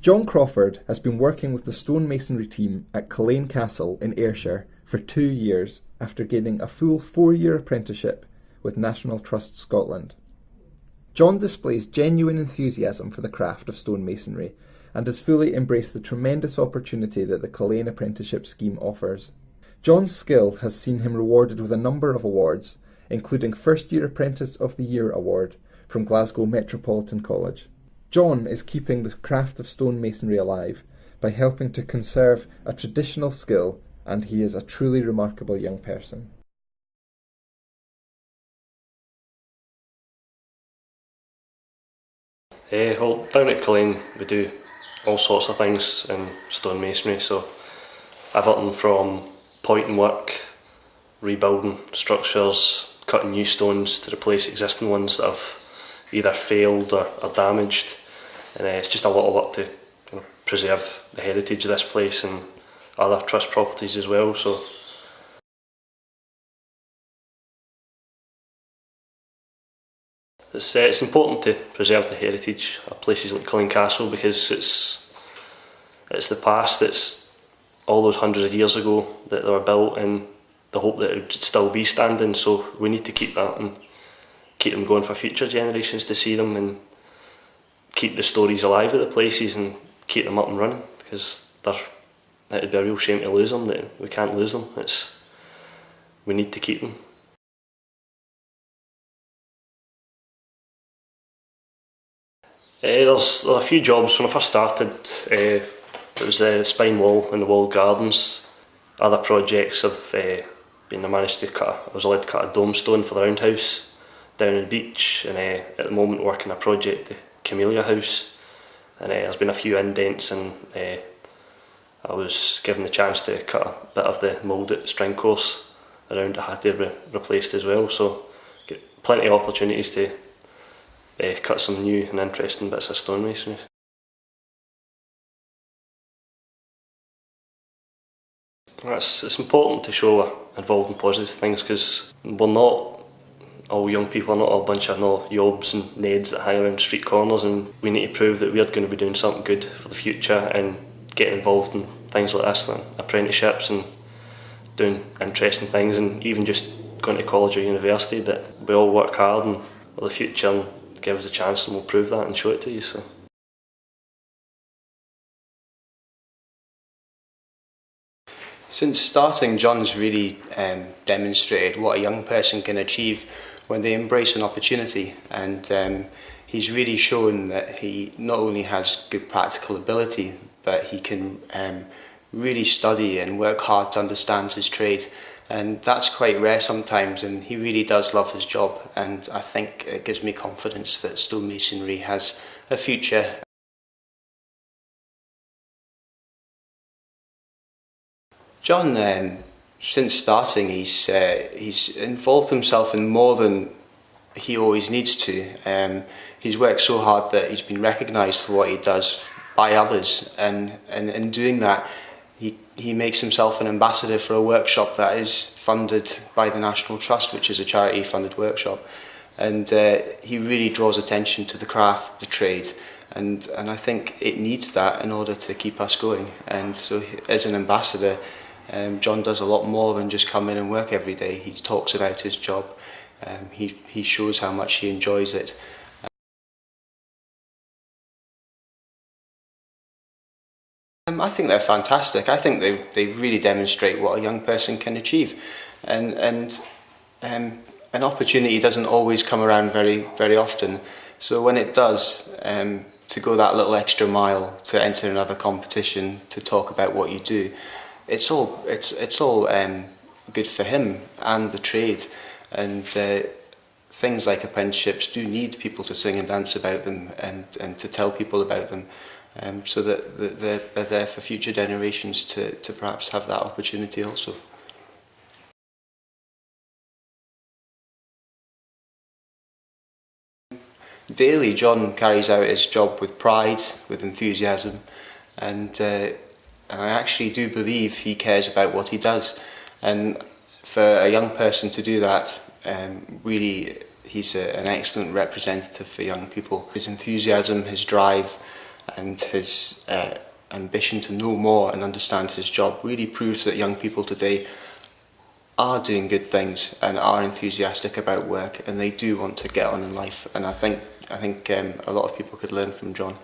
John Crawford has been working with the stonemasonry team at Culzean Castle in Ayrshire for 2 years after gaining a full 4-year apprenticeship with National Trust Scotland. John displays genuine enthusiasm for the craft of stonemasonry and has fully embraced the tremendous opportunity that the Culzean apprenticeship scheme offers. John's skill has seen him rewarded with a number of awards, including First Year Apprentice of the Year award from Glasgow Metropolitan College. John is keeping the craft of stonemasonry alive by helping to conserve a traditional skill, and he is a truly remarkable young person. Well, down at Culzean we do all sorts of things in stonemasonry, so everything from pointing work, rebuilding structures, cutting new stones to replace existing ones that have either failed or are damaged, and it's just a lot of work to preserve the heritage of this place and other trust properties as well. So it's important to preserve the heritage of places like Culzean Castle, because it's the past. It's all those hundreds of years ago that they were built in the hope that it would still be standing, so we need to keep that and keep them going for future generations to see them, and keep the stories alive at the places and keep them up and running, because it would be a real shame to lose them. That we can't lose them. We need to keep them. There's a few jobs. When I first started, it was the spine wall and the wall gardens. Other projects have been I was allowed to cut a dome stone for the roundhouse down on the beach, and at the moment working a project, the Camellia House, and there's been a few indents, and I was given the chance to cut a bit of the mould at the string course around. I had to be replaced as well, so get plenty of opportunities to cut some new and interesting bits of stonemasonry. It's important to show we're involved in positive things, because we're not all young people, are not a bunch of yobs and neds that hang around street corners, and we need to prove that we're going to be doing something good for the future and getting involved in things like this, like apprenticeships and doing interesting things, and even just going to college or university. But we all work hard, and for the future, and give us a chance, and we'll prove that and show it to you. So. Since starting, John's really demonstrated what a young person can achieve when they embrace an opportunity, and he's really shown that he not only has good practical ability, but he can really study and work hard to understand his trade, and that's quite rare sometimes, and he really does love his job, and I think it gives me confidence that stonemasonry has a future. John, since starting, he's involved himself in more than he always needs to. He's worked so hard that he's been recognised for what he does by others, and in doing that, he makes himself an ambassador for a workshop that is funded by the National Trust, which is a charity-funded workshop, and he really draws attention to the craft, the trade, and I think it needs that in order to keep us going. And so, as an ambassador, John does a lot more than just come in and work every day. He talks about his job, he shows how much he enjoys it. I think they're fantastic. I think they really demonstrate what a young person can achieve, and an opportunity doesn't always come around very often. So when it does, to go that little extra mile, to enter another competition, to talk about what you do, it's all good for him and the trade. And things like apprenticeships do need people to sing and dance about them, and to tell people about them, so that they're there for future generations to perhaps have that opportunity also. Daily, John carries out his job with pride, with enthusiasm, and I actually do believe he cares about what he does. And for a young person to do that, really, he's an excellent representative for young people. His enthusiasm, his drive, and his ambition to know more and understand his job really proves that young people today are doing good things and are enthusiastic about work, and they do want to get on in life. And I think a lot of people could learn from John.